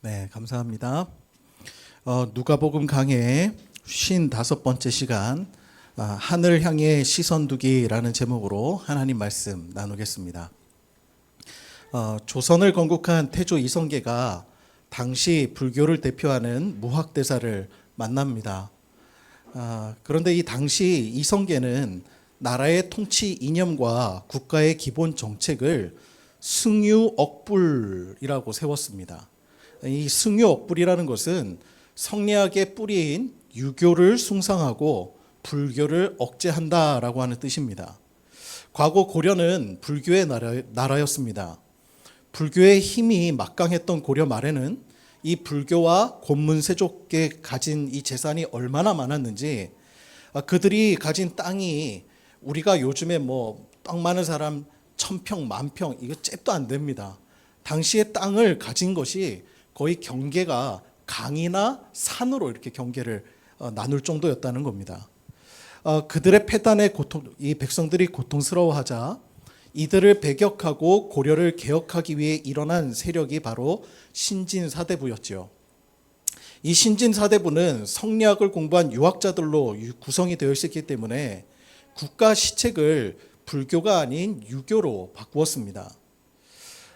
네, 감사합니다. 누가복음 강해 55번째 시간 하늘 향해 시선 두기라는 제목으로 하나님 말씀 나누겠습니다. 조선을 건국한 태조 이성계가 당시 불교를 대표하는 무학대사를 만납니다. 그런데 이 당시 이성계는 나라의 통치 이념과 국가의 기본 정책을 승유억불이라고 세웠습니다. 이 승유억불이라는 것은 성리학의 뿌리인 유교를 숭상하고 불교를 억제한다라고 하는 뜻입니다. 과거 고려는 불교의 나라였습니다. 불교의 힘이 막강했던 고려 말에는 이 불교와 곤문세족에 가진 이 재산이 얼마나 많았는지, 그들이 가진 땅이 우리가 요즘에 땅 많은 사람 1000평, 10,000평 이거 잽도 안 됩니다. 당시의 땅을 가진 것이 거의 경계가 강이나 산으로 이렇게 경계를 나눌 정도였다는 겁니다. 그들의 패단에 이 백성들이 고통스러워하자 이들을 배격하고 고려를 개혁하기 위해 일어난 세력이 바로 신진사대부였지요. 이 신진사대부는 성리학을 공부한 유학자들로 구성이 되어 있었기 때문에 국가 시책을 불교가 아닌 유교로 바꾸었습니다.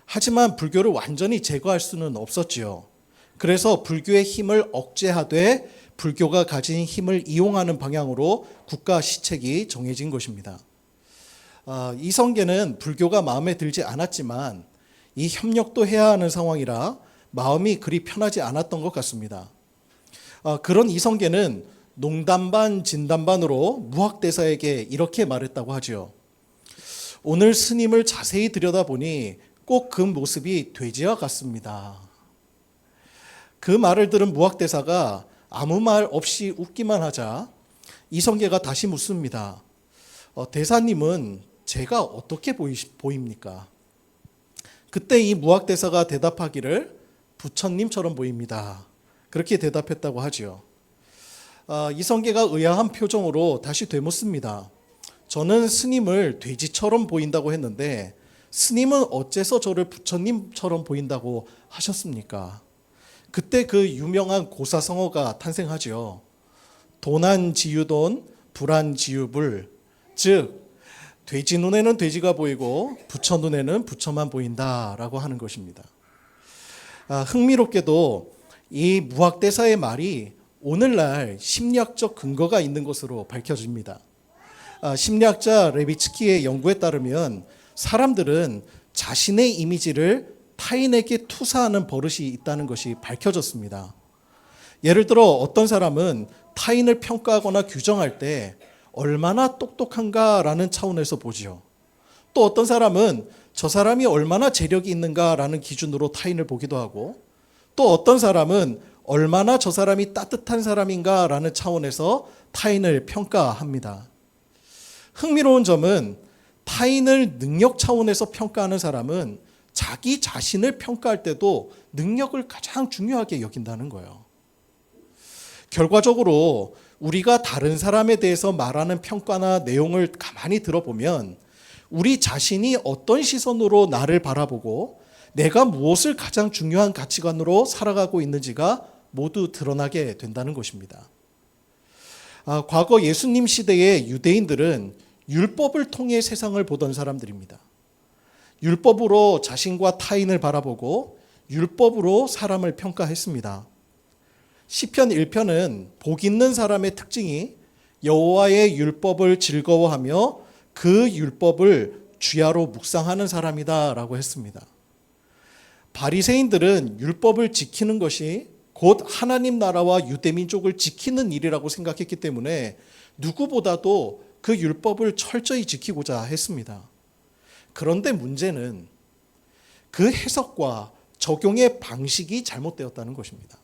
하지만 불교를 완전히 제거할 수는 없었지요. 그래서 불교의 힘을 억제하되 불교가 가진 힘을 이용하는 방향으로 국가 시책이 정해진 것입니다. 이성계는 불교가 마음에 들지 않았지만 이 협력도 해야 하는 상황이라 마음이 그리 편하지 않았던 것 같습니다. 그런 이성계는 농담 반 진담 반으로 무학대사에게 이렇게 말했다고 하죠. 오늘 스님을 자세히 들여다보니 꼭 그 모습이 돼지와 같습니다. 그 말을 들은 무학대사가 아무 말 없이 웃기만 하자 이성계가 다시 묻습니다. 대사님은 제가 어떻게 보입니까? 그때 이 무학대사가 대답하기를 부처님처럼 보입니다. 그렇게 대답했다고 하지요. 이성계가 의아한 표정으로 다시 되묻습니다. 저는 스님을 돼지처럼 보인다고 했는데 스님은 어째서 저를 부처님처럼 보인다고 하셨습니까? 그때 그 유명한 고사성어가 탄생하죠. 도난지유돈, 불안지유불. 즉 돼지 눈에는 돼지가 보이고 부처 눈에는 부처만 보인다라고 하는 것입니다. 흥미롭게도 이 무학대사의 말이 오늘날 심리학적 근거가 있는 것으로 밝혀집니다. 심리학자 레비츠키의 연구에 따르면 사람들은 자신의 이미지를 타인에게 투사하는 버릇이 있다는 것이 밝혀졌습니다. 예를 들어 어떤 사람은 타인을 평가하거나 규정할 때 얼마나 똑똑한가라는 차원에서 보지요. 또 어떤 사람은 저 사람이 얼마나 재력이 있는가라는 기준으로 타인을 보기도 하고, 또 어떤 사람은 얼마나 저 사람이 따뜻한 사람인가라는 차원에서 타인을 평가합니다. 흥미로운 점은 타인을 능력 차원에서 평가하는 사람은 자기 자신을 평가할 때도 능력을 가장 중요하게 여긴다는 거예요. 결과적으로 우리가 다른 사람에 대해서 말하는 평가나 내용을 가만히 들어보면 우리 자신이 어떤 시선으로 나를 바라보고 내가 무엇을 가장 중요한 가치관으로 살아가고 있는지가 모두 드러나게 된다는 것입니다. 과거 예수님 시대의 유대인들은 율법을 통해 세상을 보던 사람들입니다. 율법으로 자신과 타인을 바라보고 율법으로 사람을 평가했습니다. 시편 1편은 복 있는 사람의 특징이 여호와의 율법을 즐거워하며 그 율법을 주야로 묵상하는 사람이다라고 했습니다. 바리새인들은 율법을 지키는 것이 곧 하나님 나라와 유대민족을 지키는 일이라고 생각했기 때문에 누구보다도 그 율법을 철저히 지키고자 했습니다. 그런데 문제는 그 해석과 적용의 방식이 잘못되었다는 것입니다.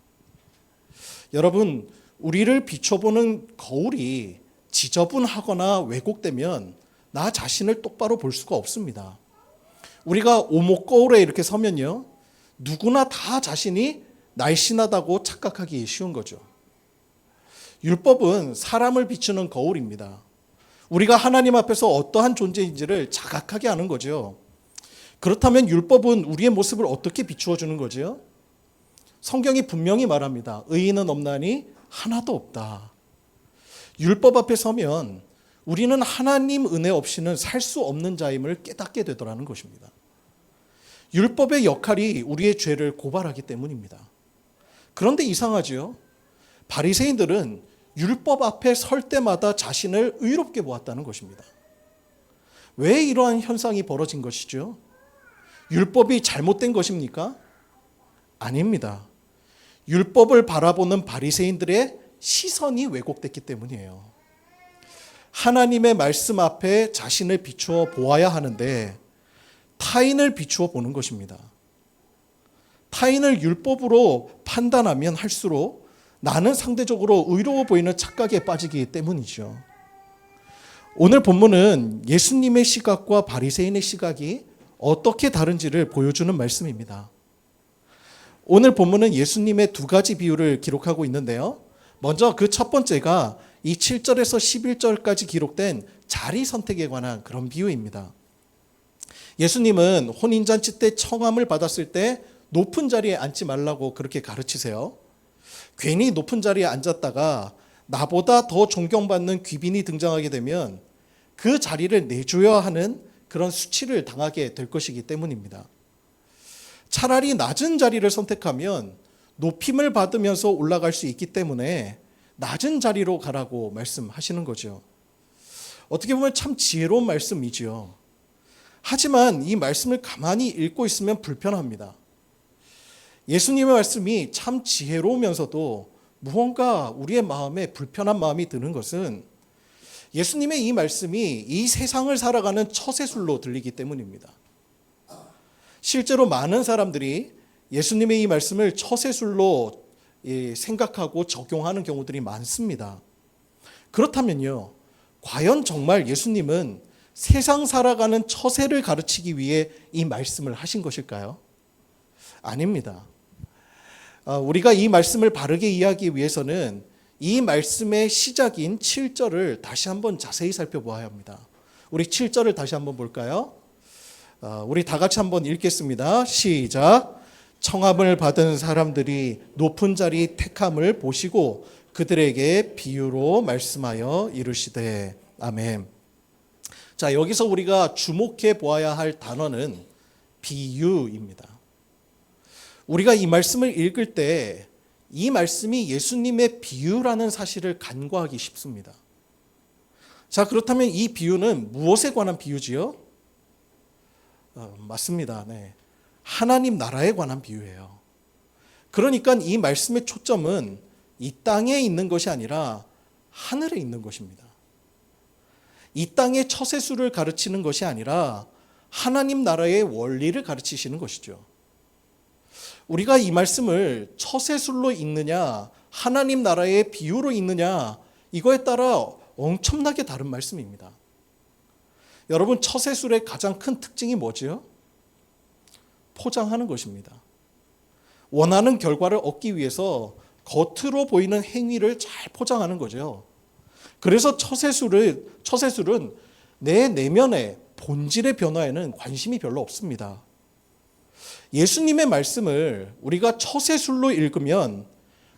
여러분, 우리를 비춰보는 거울이 지저분하거나 왜곡되면 나 자신을 똑바로 볼 수가 없습니다. 우리가 오목거울에 이렇게 서면요, 누구나 다 자신이 날씬하다고 착각하기 쉬운 거죠. 율법은 사람을 비추는 거울입니다. 우리가 하나님 앞에서 어떠한 존재인지를 자각하게 하는 거죠. 그렇다면 율법은 우리의 모습을 어떻게 비추어 주는 거죠? 성경이 분명히 말합니다. 의인은 없나니 하나도 없다. 율법 앞에 서면 우리는 하나님 은혜 없이는 살 수 없는 자임을 깨닫게 되더라는 것입니다. 율법의 역할이 우리의 죄를 고발하기 때문입니다. 그런데 이상하지요? 바리새인들은 율법 앞에 설 때마다 자신을 의롭게 보았다는 것입니다. 왜 이러한 현상이 벌어진 것이죠? 율법이 잘못된 것입니까? 아닙니다. 율법을 바라보는 바리새인들의 시선이 왜곡됐기 때문이에요. 하나님의 말씀 앞에 자신을 비추어 보아야 하는데 타인을 비추어 보는 것입니다. 타인을 율법으로 판단하면 할수록 나는 상대적으로 의로워 보이는 착각에 빠지기 때문이죠. 오늘 본문은 예수님의 시각과 바리새인의 시각이 어떻게 다른지를 보여주는 말씀입니다. 오늘 본문은 예수님의 두 가지 비유를 기록하고 있는데요. 먼저 그 첫 번째가 이 7절에서 11절까지 기록된 자리 선택에 관한 그런 비유입니다. 예수님은 혼인잔치 때 청함을 받았을 때 높은 자리에 앉지 말라고 그렇게 가르치세요. 괜히 높은 자리에 앉았다가 나보다 더 존경받는 귀빈이 등장하게 되면 그 자리를 내줘야 하는 그런 수치를 당하게 될 것이기 때문입니다. 차라리 낮은 자리를 선택하면 높임을 받으면서 올라갈 수 있기 때문에 낮은 자리로 가라고 말씀하시는 거죠. 어떻게 보면 참 지혜로운 말씀이지요. 하지만 이 말씀을 가만히 읽고 있으면 불편합니다. 예수님의 말씀이 참 지혜로우면서도 무언가 우리의 마음에 불편한 마음이 드는 것은 예수님의 이 말씀이 이 세상을 살아가는 처세술로 들리기 때문입니다. 실제로 많은 사람들이 예수님의 이 말씀을 처세술로 생각하고 적용하는 경우들이 많습니다. 그렇다면요, 과연 정말 예수님은 세상 살아가는 처세를 가르치기 위해 이 말씀을 하신 것일까요? 아닙니다. 우리가 이 말씀을 바르게 이해하기 위해서는 이 말씀의 시작인 7절을 다시 한번 자세히 살펴보아야 합니다. 우리 7절을 다시 한번 볼까요? 우리 다 같이 한번 읽겠습니다. 시작. 청함을 받은 사람들이 높은 자리 택함을 보시고 그들에게 비유로 말씀하여 이르시되. 아멘. 자, 여기서 우리가 주목해 보아야 할 단어는 비유입니다. 우리가 이 말씀을 읽을 때 이 말씀이 예수님의 비유라는 사실을 간과하기 쉽습니다. 자, 그렇다면 이 비유는 무엇에 관한 비유지요? 맞습니다. 네. 하나님 나라에 관한 비유예요. 그러니까 이 말씀의 초점은 이 땅에 있는 것이 아니라 하늘에 있는 것입니다. 이 땅의 처세술을 가르치는 것이 아니라 하나님 나라의 원리를 가르치시는 것이죠. 우리가 이 말씀을 처세술로 읽느냐 하나님 나라의 비유로 읽느냐 이거에 따라 엄청나게 다른 말씀입니다. 여러분, 처세술의 가장 큰 특징이 뭐지요? 포장하는 것입니다. 원하는 결과를 얻기 위해서 겉으로 보이는 행위를 잘 포장하는 거죠. 그래서 처세술은 내 내면의 본질의 변화에는 관심이 별로 없습니다. 예수님의 말씀을 우리가 처세술로 읽으면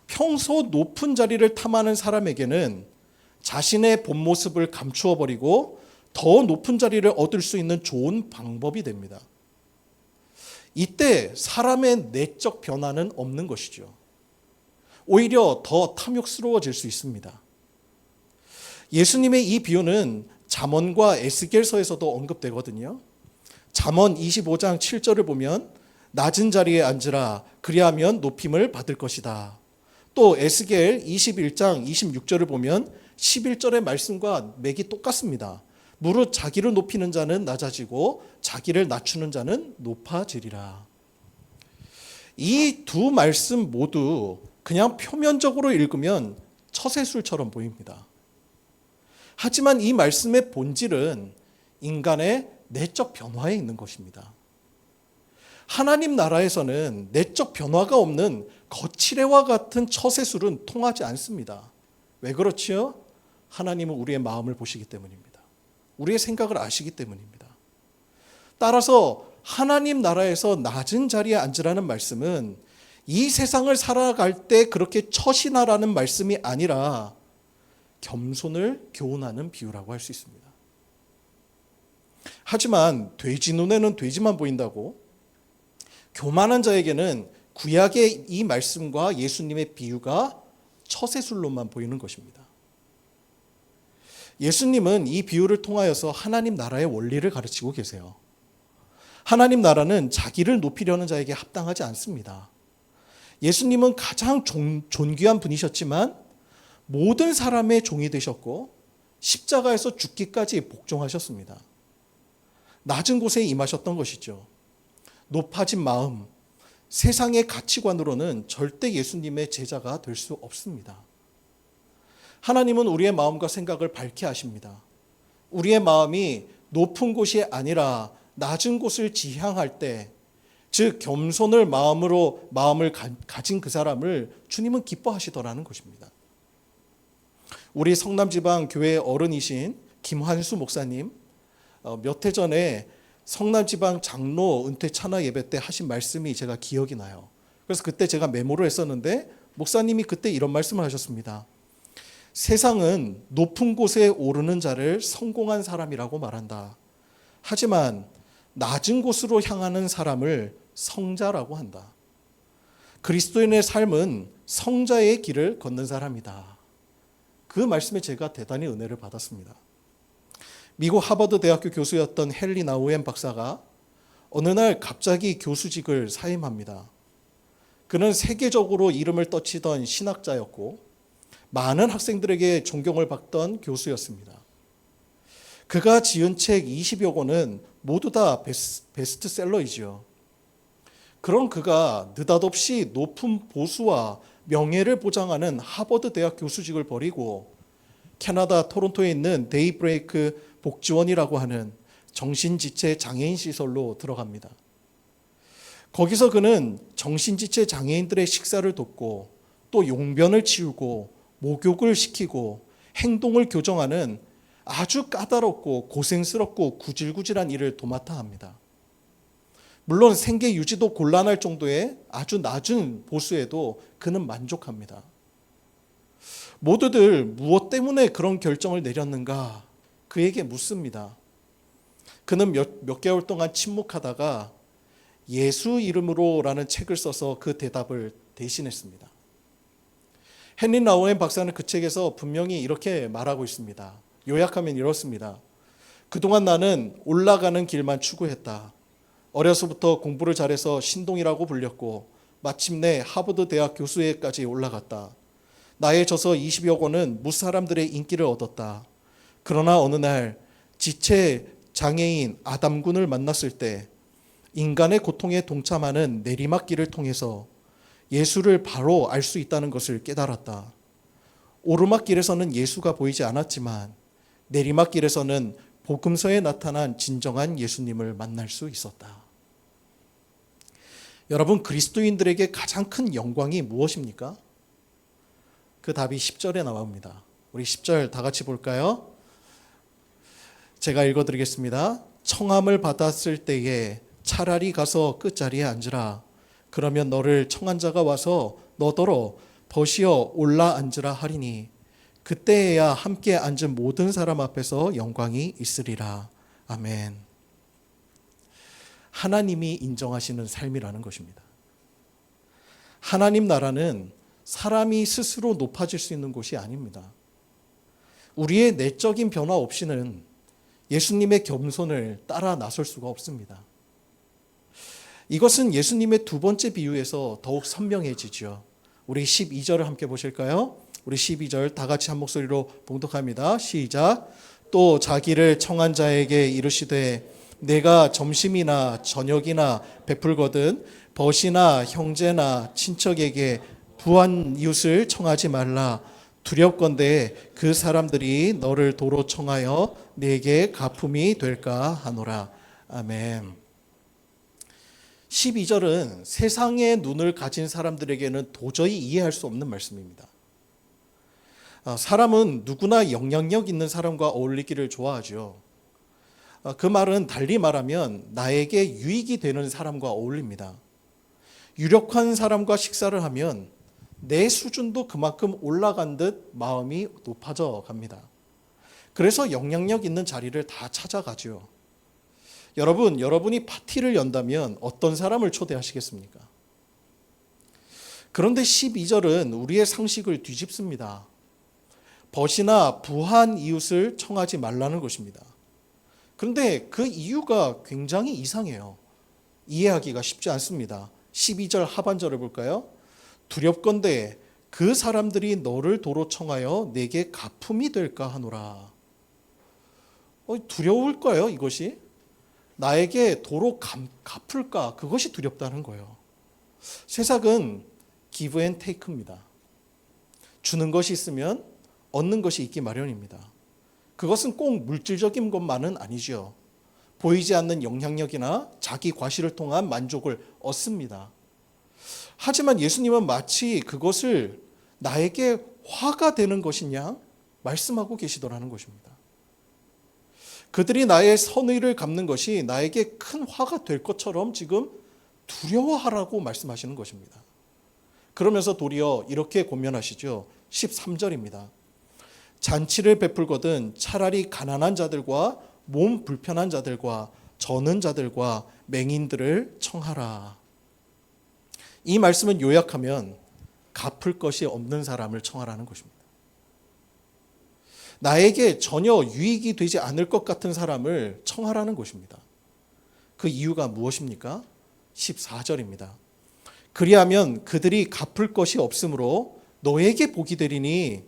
평소 높은 자리를 탐하는 사람에게는 자신의 본 모습을 감추어 버리고 더 높은 자리를 얻을 수 있는 좋은 방법이 됩니다. 이때 사람의 내적 변화는 없는 것이죠. 오히려 더 탐욕스러워질 수 있습니다. 예수님의 이 비유는 잠언과 에스겔서에서도 언급되거든요. 잠언 25장 7절을 보면 낮은 자리에 앉으라 그리하면 높임을 받을 것이다. 또 에스겔 21장 26절을 보면 11절의 말씀과 맥이 똑같습니다. 무릇 자기를 높이는 자는 낮아지고 자기를 낮추는 자는 높아지리라. 이 두 말씀 모두 그냥 표면적으로 읽으면 처세술처럼 보입니다. 하지만 이 말씀의 본질은 인간의 내적 변화에 있는 것입니다. 하나님 나라에서는 내적 변화가 없는 거칠애와 같은 처세술은 통하지 않습니다. 왜 그렇지요? 하나님은 우리의 마음을 보시기 때문입니다. 우리의 생각을 아시기 때문입니다. 따라서 하나님 나라에서 낮은 자리에 앉으라는 말씀은 이 세상을 살아갈 때 그렇게 처신하라는 말씀이 아니라 겸손을 교훈하는 비유라고 할 수 있습니다. 하지만 돼지 눈에는 돼지만 보인다고 교만한 자에게는 구약의 이 말씀과 예수님의 비유가 처세술로만 보이는 것입니다. 예수님은 이 비유를 통하여서 하나님 나라의 원리를 가르치고 계세요. 하나님 나라는 자기를 높이려는 자에게 합당하지 않습니다. 예수님은 가장 존귀한 분이셨지만 모든 사람의 종이 되셨고 십자가에서 죽기까지 복종하셨습니다. 낮은 곳에 임하셨던 것이죠. 높아진 마음, 세상의 가치관으로는 절대 예수님의 제자가 될 수 없습니다. 하나님은 우리의 마음과 생각을 밝게 하십니다. 우리의 마음이 높은 곳이 아니라 낮은 곳을 지향할 때, 즉 겸손을 마음을 가진 그 사람을 주님은 기뻐하시더라는 것입니다. 우리 성남지방 교회 어른이신 김환수 목사님 몇 해 전에 성남지방 장로 은퇴 찬화 예배 때 하신 말씀이 제가 기억이 나요. 그래서 그때 제가 메모를 했었는데 목사님이 그때 이런 말씀을 하셨습니다. 세상은 높은 곳에 오르는 자를 성공한 사람이라고 말한다. 하지만 낮은 곳으로 향하는 사람을 성자라고 한다. 그리스도인의 삶은 성자의 길을 걷는 사람이다. 그 말씀에 제가 대단히 은혜를 받았습니다. 미국 하버드 대학교 교수였던 헨리 나우엔 박사가 어느 날 갑자기 교수직을 사임합니다. 그는 세계적으로 이름을 떠치던 신학자였고 많은 학생들에게 존경을 받던 교수였습니다. 그가 지은 책 20여 권은 모두 다 베스트셀러이지요. 그런 그가 느닷없이 높은 보수와 명예를 보장하는 하버드 대학 교수직을 버리고 캐나다 토론토에 있는 데이브레이크 복지원이라고 하는 정신지체 장애인 시설로 들어갑니다. 거기서 그는 정신지체 장애인들의 식사를 돕고 또 용변을 치우고 목욕을 시키고 행동을 교정하는 아주 까다롭고 고생스럽고 구질구질한 일을 도맡아 합니다. 물론 생계 유지도 곤란할 정도의 아주 낮은 보수에도 그는 만족합니다. 모두들 무엇 때문에 그런 결정을 내렸는가 그에게 묻습니다. 그는 몇 개월 동안 침묵하다가 예수 이름으로라는 책을 써서 그 대답을 대신했습니다. 헨리 나우엔 박사는 그 책에서 분명히 이렇게 말하고 있습니다. 요약하면 이렇습니다. 그동안 나는 올라가는 길만 추구했다. 어려서부터 공부를 잘해서 신동이라고 불렸고 마침내 하버드 대학 교수회까지 올라갔다. 나의 저서 20여 권은 무사람들의 인기를 얻었다. 그러나 어느 날 지체 장애인 아담군을 만났을 때 인간의 고통에 동참하는 내리막길을 통해서 예수를 바로 알 수 있다는 것을 깨달았다. 오르막길에서는 예수가 보이지 않았지만 내리막길에서는 복음서에 나타난 진정한 예수님을 만날 수 있었다. 여러분, 그리스도인들에게 가장 큰 영광이 무엇입니까? 그 답이 10절에 나옵니다. 우리 10절 다 같이 볼까요? 제가 읽어드리겠습니다. 청함을 받았을 때에 차라리 가서 끝자리에 앉으라. 그러면 너를 청한 자가 와서 너더러 벗이어 올라 앉으라 하리니 그때에야 함께 앉은 모든 사람 앞에서 영광이 있으리라. 아멘. 하나님이 인정하시는 삶이라는 것입니다. 하나님 나라는 사람이 스스로 높아질 수 있는 곳이 아닙니다. 우리의 내적인 변화 없이는 예수님의 겸손을 따라 나설 수가 없습니다. 이것은 예수님의 두 번째 비유에서 더욱 선명해지죠. 우리 12절을 함께 보실까요? 우리 12절 다 같이 한 목소리로 봉독합니다. 시작. 또 자기를 청한 자에게 이르시되 내가 점심이나 저녁이나 베풀거든 벗이나 형제나 친척에게 부한 이웃을 청하지 말라. 두렵건대 그 사람들이 너를 도로 청하여 내게 가품이 될까 하노라. 아멘. 12절은 세상의 눈을 가진 사람들에게는 도저히 이해할 수 없는 말씀입니다. 사람은 누구나 영향력 있는 사람과 어울리기를 좋아하죠. 그 말은 달리 말하면 나에게 유익이 되는 사람과 어울립니다. 유력한 사람과 식사를 하면 내 수준도 그만큼 올라간 듯 마음이 높아져 갑니다. 그래서 영향력 있는 자리를 다 찾아가죠. 여러분, 여러분이 파티를 연다면 어떤 사람을 초대하시겠습니까? 그런데 12절은 우리의 상식을 뒤집습니다. 벗이나 부한 이웃을 청하지 말라는 것입니다. 그런데 그 이유가 굉장히 이상해요. 이해하기가 쉽지 않습니다. 12절 하반절을 볼까요? 두렵건대 그 사람들이 너를 도로 청하여 내게 가품이 될까 하노라. 두려울까요, 이것이? 나에게 도로 갚을까? 그것이 두렵다는 거예요. 세상은 give and take입니다. 주는 것이 있으면 얻는 것이 있기 마련입니다. 그것은 꼭 물질적인 것만은 아니죠. 보이지 않는 영향력이나 자기 과시를 통한 만족을 얻습니다. 하지만 예수님은 마치 그것을 나에게 화가 되는 것이냐 말씀하고 계시더라는 것입니다. 그들이 나의 선의를 갚는 것이 나에게 큰 화가 될 것처럼 지금 두려워하라고 말씀하시는 것입니다. 그러면서 도리어 이렇게 권면하시죠. 13절입니다. 잔치를 베풀거든 차라리 가난한 자들과 몸 불편한 자들과 저는 자들과 맹인들을 청하라. 이 말씀은 요약하면 갚을 것이 없는 사람을 청하라는 것입니다. 나에게 전혀 유익이 되지 않을 것 같은 사람을 청하라는 것입니다. 그 이유가 무엇입니까? 14절입니다. 그리하면 그들이 갚을 것이 없으므로 너에게 복이 되리니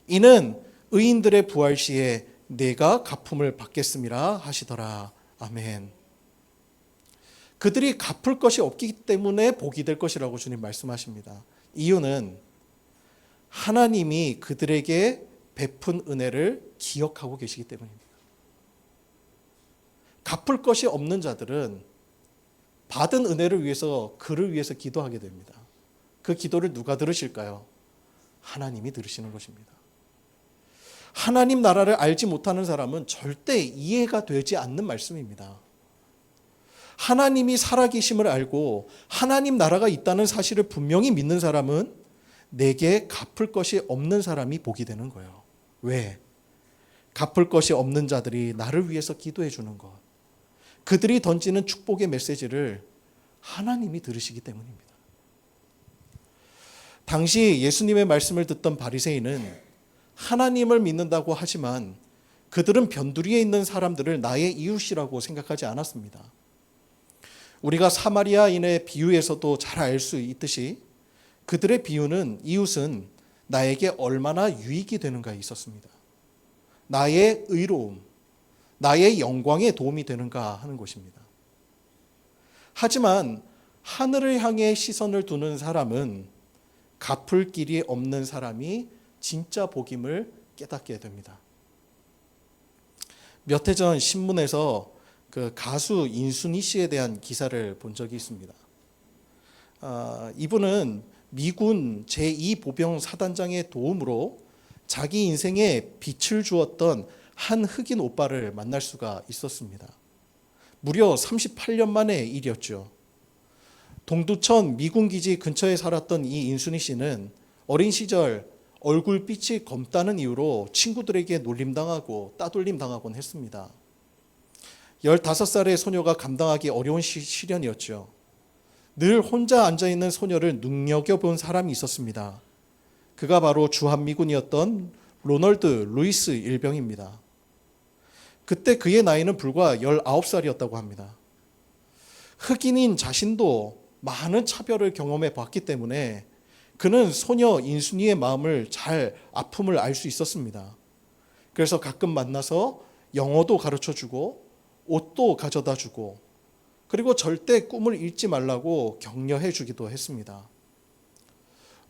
이는 의인들의 부활 시에 내가 갚음을 받겠음이라 하시더라. 아멘. 그들이 갚을 것이 없기 때문에 복이 될 것이라고 주님 말씀하십니다. 이유는 하나님이 그들에게 베푼 은혜를 기억하고 계시기 때문입니다. 갚을 것이 없는 자들은 받은 은혜를 위해서 그를 위해서 기도하게 됩니다. 그 기도를 누가 들으실까요? 하나님이 들으시는 것입니다. 하나님 나라를 알지 못하는 사람은 절대 이해가 되지 않는 말씀입니다. 하나님이 살아계심을 알고 하나님 나라가 있다는 사실을 분명히 믿는 사람은 내게 갚을 것이 없는 사람이 복이 되는 거예요. 왜? 갚을 것이 없는 자들이 나를 위해서 기도해 주는 것. 그들이 던지는 축복의 메시지를 하나님이 들으시기 때문입니다. 당시 예수님의 말씀을 듣던 바리새인은 하나님을 믿는다고 하지만 그들은 변두리에 있는 사람들을 나의 이웃이라고 생각하지 않았습니다. 우리가 사마리아인의 비유에서도 잘 알 수 있듯이 그들의 비유는 이웃은 나에게 얼마나 유익이 되는가에 있었습니다. 나의 의로움, 나의 영광에 도움이 되는가 하는 것입니다. 하지만 하늘을 향해 시선을 두는 사람은 갚을 길이 없는 사람이 진짜 복임을 깨닫게 됩니다. 몇 해 전 신문에서 그 가수 인순이 씨에 대한 기사를 본 적이 있습니다. 이분은 미군 제2보병 사단장의 도움으로 자기 인생에 빛을 주었던 한 흑인 오빠를 만날 수가 있었습니다. 무려 38년 만의 일이었죠. 동두천 미군기지 근처에 살았던 이 인순이 씨는 어린 시절 얼굴빛이 검다는 이유로 친구들에게 놀림당하고 따돌림당하곤 했습니다. 15살의 소녀가 감당하기 어려운 시련이었죠. 늘 혼자 앉아있는 소녀를 눈여겨본 사람이 있었습니다. 그가 바로 주한미군이었던 로널드 루이스 일병입니다. 그때 그의 나이는 불과 19살이었다고 합니다. 흑인인 자신도 많은 차별을 경험해 봤기 때문에 그는 소녀 인순이의 마음을 잘 아픔을 알 수 있었습니다. 그래서 가끔 만나서 영어도 가르쳐주고 옷도 가져다 주고 그리고 절대 꿈을 잃지 말라고 격려해 주기도 했습니다.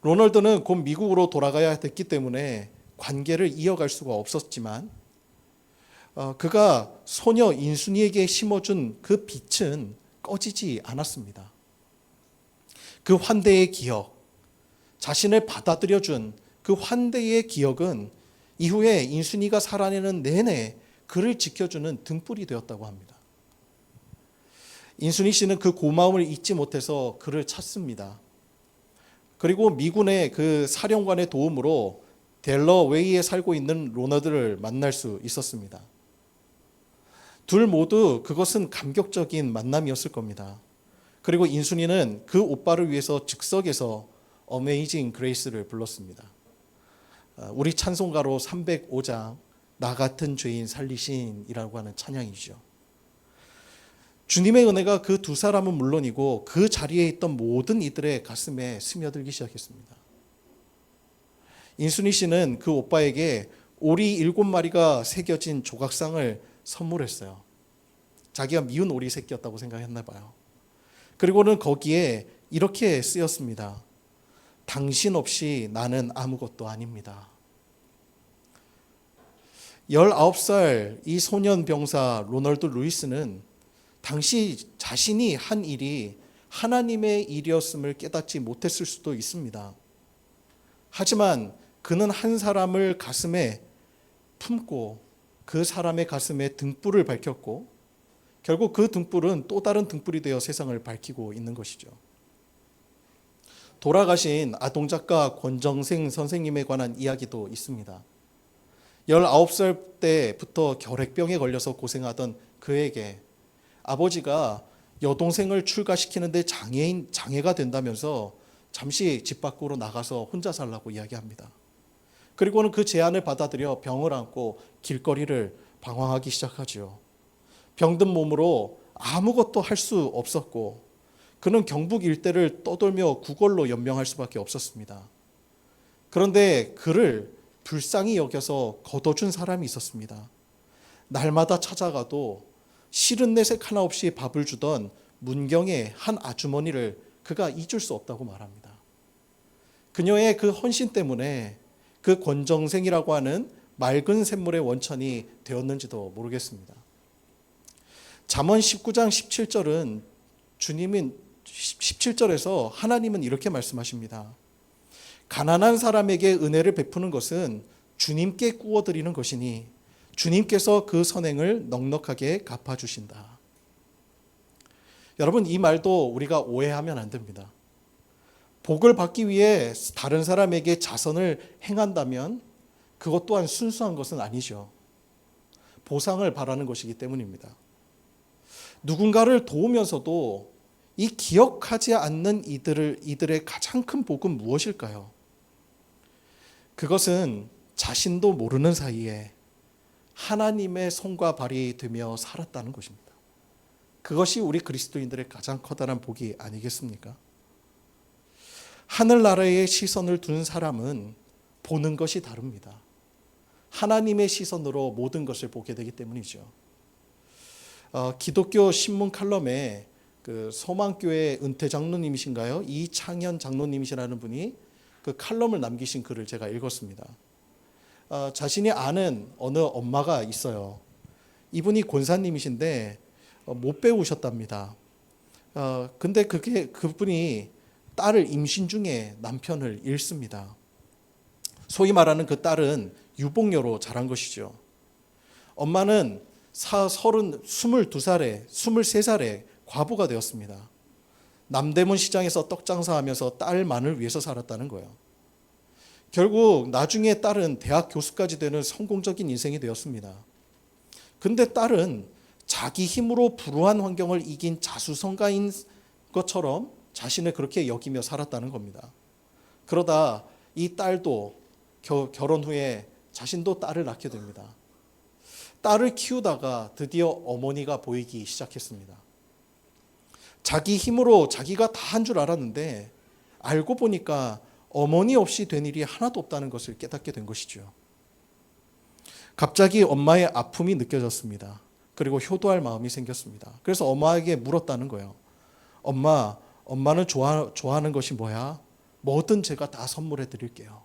로널드는 곧 미국으로 돌아가야 됐기 때문에 관계를 이어갈 수가 없었지만 그가 소녀 인순이에게 심어준 그 빛은 꺼지지 않았습니다. 그 환대의 기억, 자신을 받아들여준 그 환대의 기억은 이후에 인순이가 살아내는 내내 그를 지켜주는 등불이 되었다고 합니다. 인순이 씨는 그 고마움을 잊지 못해서 그를 찾습니다. 그리고 미군의 그 사령관의 도움으로 델러웨이에 살고 있는 로너드를 만날 수 있었습니다. 둘 모두 그것은 감격적인 만남이었을 겁니다. 그리고 인순이는 그 오빠를 위해서 즉석에서 어메이징 그레이스를 불렀습니다. 우리 찬송가로 305장 나 같은 죄인 살리신이라고 하는 찬양이죠. 주님의 은혜가 그 두 사람은 물론이고 그 자리에 있던 모든 이들의 가슴에 스며들기 시작했습니다. 인순이 씨는 그 오빠에게 오리 7마리가 새겨진 조각상을 선물했어요. 자기가 미운 오리 새끼였다고 생각했나 봐요. 그리고는 거기에 이렇게 쓰였습니다. 당신 없이 나는 아무것도 아닙니다. 19살 이 소년 병사 로널드 루이스는 당시 자신이 한 일이 하나님의 일이었음을 깨닫지 못했을 수도 있습니다. 하지만 그는 한 사람을 가슴에 품고 그 사람의 가슴에 등불을 밝혔고 결국 그 등불은 또 다른 등불이 되어 세상을 밝히고 있는 것이죠. 돌아가신 아동작가 권정생 선생님에 관한 이야기도 있습니다. 19살 때부터 결핵병에 걸려서 고생하던 그에게 아버지가 여동생을 출가시키는데 장애가 된다면서 잠시 집 밖으로 나가서 혼자 살라고 이야기합니다. 그리고는 그 제안을 받아들여 병을 안고 길거리를 방황하기 시작하죠. 병든 몸으로 아무것도 할 수 없었고 그는 경북 일대를 떠돌며 구걸로 연명할 수밖에 없었습니다. 그런데 그를 불쌍히 여겨서 걷어준 사람이 있었습니다. 날마다 찾아가도 싫은 내색 하나 없이 밥을 주던 문경의 한 아주머니를 그가 잊을 수 없다고 말합니다. 그녀의 그 헌신 때문에 그 권정생이라고 하는 맑은 샘물의 원천이 되었는지도 모르겠습니다. 잠언 19장 17절은 주님은 17절에서 하나님은 이렇게 말씀하십니다. 가난한 사람에게 은혜를 베푸는 것은 주님께 구워드리는 것이니 주님께서 그 선행을 넉넉하게 갚아주신다. 여러분, 이 말도 우리가 오해하면 안 됩니다. 복을 받기 위해 다른 사람에게 자선을 행한다면 그것 또한 순수한 것은 아니죠. 보상을 바라는 것이기 때문입니다. 누군가를 도우면서도 이 기억하지 않는 이들의 가장 큰 복은 무엇일까요? 그것은 자신도 모르는 사이에 하나님의 손과 발이 되며 살았다는 것입니다. 그것이 우리 그리스도인들의 가장 커다란 복이 아니겠습니까? 하늘나라의 시선을 둔 사람은 보는 것이 다릅니다. 하나님의 시선으로 모든 것을 보게 되기 때문이죠. 기독교 신문 칼럼에 그 소망교회 은퇴 장로님이신가요? 이창현 장로님이시라는 분이 그 칼럼을 남기신 글을 제가 읽었습니다. 자신이 아는 어느 엄마가 있어요. 이분이 권사님이신데 못 배우셨답니다. 근데 그분이 딸을 임신 중에 남편을 잃습니다. 소위 말하는 그 딸은 유복녀로 자란 것이죠. 엄마는 22살에 23살에 과부가 되었습니다. 남대문 시장에서 떡 장사하면서 딸만을 위해서 살았다는 거예요. 결국 나중에 딸은 대학 교수까지 되는 성공적인 인생이 되었습니다. 근데 딸은 자기 힘으로 불우한 환경을 이긴 자수성가인 것처럼 자신을 그렇게 여기며 살았다는 겁니다. 그러다 이 딸도 결혼 후에 자신도 딸을 낳게 됩니다. 딸을 키우다가 드디어 어머니가 보이기 시작했습니다. 자기 힘으로 자기가 다 한 줄 알았는데 알고 보니까 어머니 없이 된 일이 하나도 없다는 것을 깨닫게 된 것이죠. 갑자기 엄마의 아픔이 느껴졌습니다. 그리고 효도할 마음이 생겼습니다. 그래서 엄마에게 물었다는 거예요. 엄마는 좋아하는 것이 뭐야? 뭐든 제가 다 선물해 드릴게요.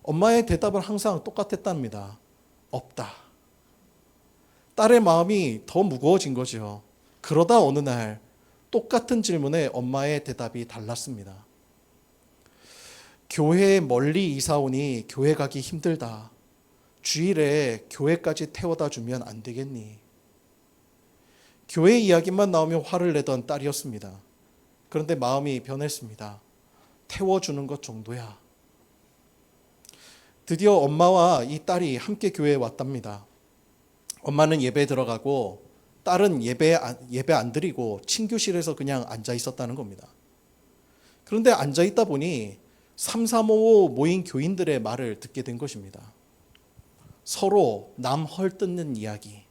엄마의 대답은 항상 똑같았답니다. 없다. 딸의 마음이 더 무거워진 거죠. 그러다 어느 날 똑같은 질문에 엄마의 대답이 달랐습니다. 교회에 멀리 이사 오니 교회 가기 힘들다. 주일에 교회까지 태워다 주면 안 되겠니? 교회 이야기만 나오면 화를 내던 딸이었습니다. 그런데 마음이 변했습니다. 태워주는 것 정도야. 드디어 엄마와 이 딸이 함께 교회에 왔답니다. 엄마는 예배에 들어가고 딸은 예배 안 드리고 친교실에서 그냥 앉아 있었다는 겁니다. 그런데 앉아 있다 보니 3355 모인 교인들의 말을 듣게 된 것입니다. 서로 남 헐뜯는 이야기,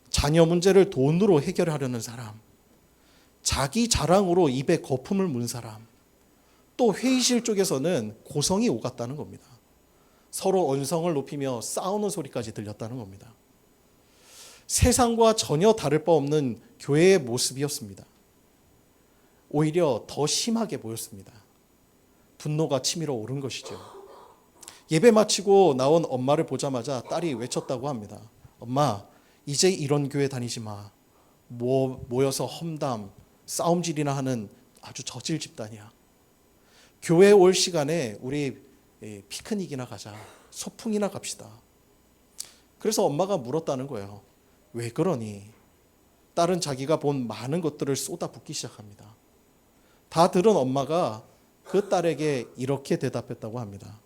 자녀 문제를 돈으로 해결하려는 사람, 자기 자랑으로 입에 거품을 문 사람, 또 회의실 쪽에서는 고성이 오갔다는 겁니다. 서로 언성을 높이며 싸우는 소리까지 들렸다는 겁니다. 세상과 전혀 다를 바 없는 교회의 모습이었습니다. 오히려 더 심하게 보였습니다. 분노가 치밀어 오른 것이죠. 예배 마치고 나온 엄마를 보자마자 딸이 외쳤다고 합니다. 엄마, 이제 이런 교회 다니지 마. 모여서 험담, 싸움질이나 하는 아주 저질 집단이야. 교회에 올 시간에 우리 피크닉이나 가자. 소풍이나 갑시다. 그래서 엄마가 물었다는 거예요. 왜 그러니? 딸은 자기가 본 많은 것들을 쏟아붓기 시작합니다. 다 들은 엄마가 그 딸에게 이렇게 대답했다고 합니다.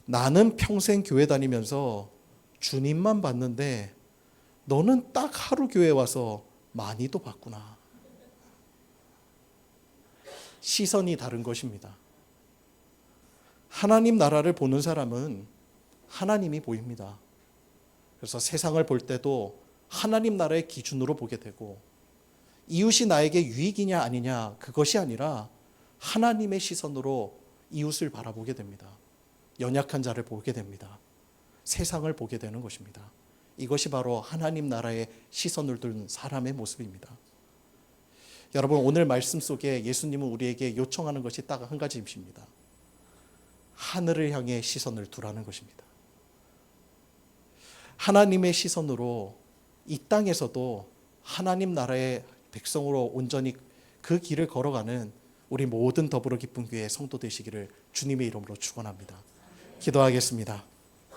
나는 평생 교회 다니면서 주님만 봤는데 너는 딱 하루 교회 와서 많이도 봤구나. 시선이 다른 것입니다. 하나님 나라를 보는 사람은 하나님이 보입니다. 그래서 세상을 볼 때도 하나님 나라의 기준으로 보게 되고 이웃이 나에게 유익이냐 아니냐 그것이 아니라 하나님의 시선으로 이웃을 바라보게 됩니다. 연약한 자를 보게 됩니다. 세상을 보게 되는 것입니다. 이것이 바로 하나님 나라의 시선을 둔 사람의 모습입니다. 여러분, 오늘 말씀 속에 예수님은 우리에게 요청하는 것이 딱 한 가지입니다. 하늘을 향해 시선을 두라는 것입니다. 하나님의 시선으로 이 땅에서도 하나님 나라의 백성으로 온전히 그 길을 걸어가는 우리 모든 더불어 기쁜 교회 성도 되시기를 주님의 이름으로 축원합니다. 기도하겠습니다.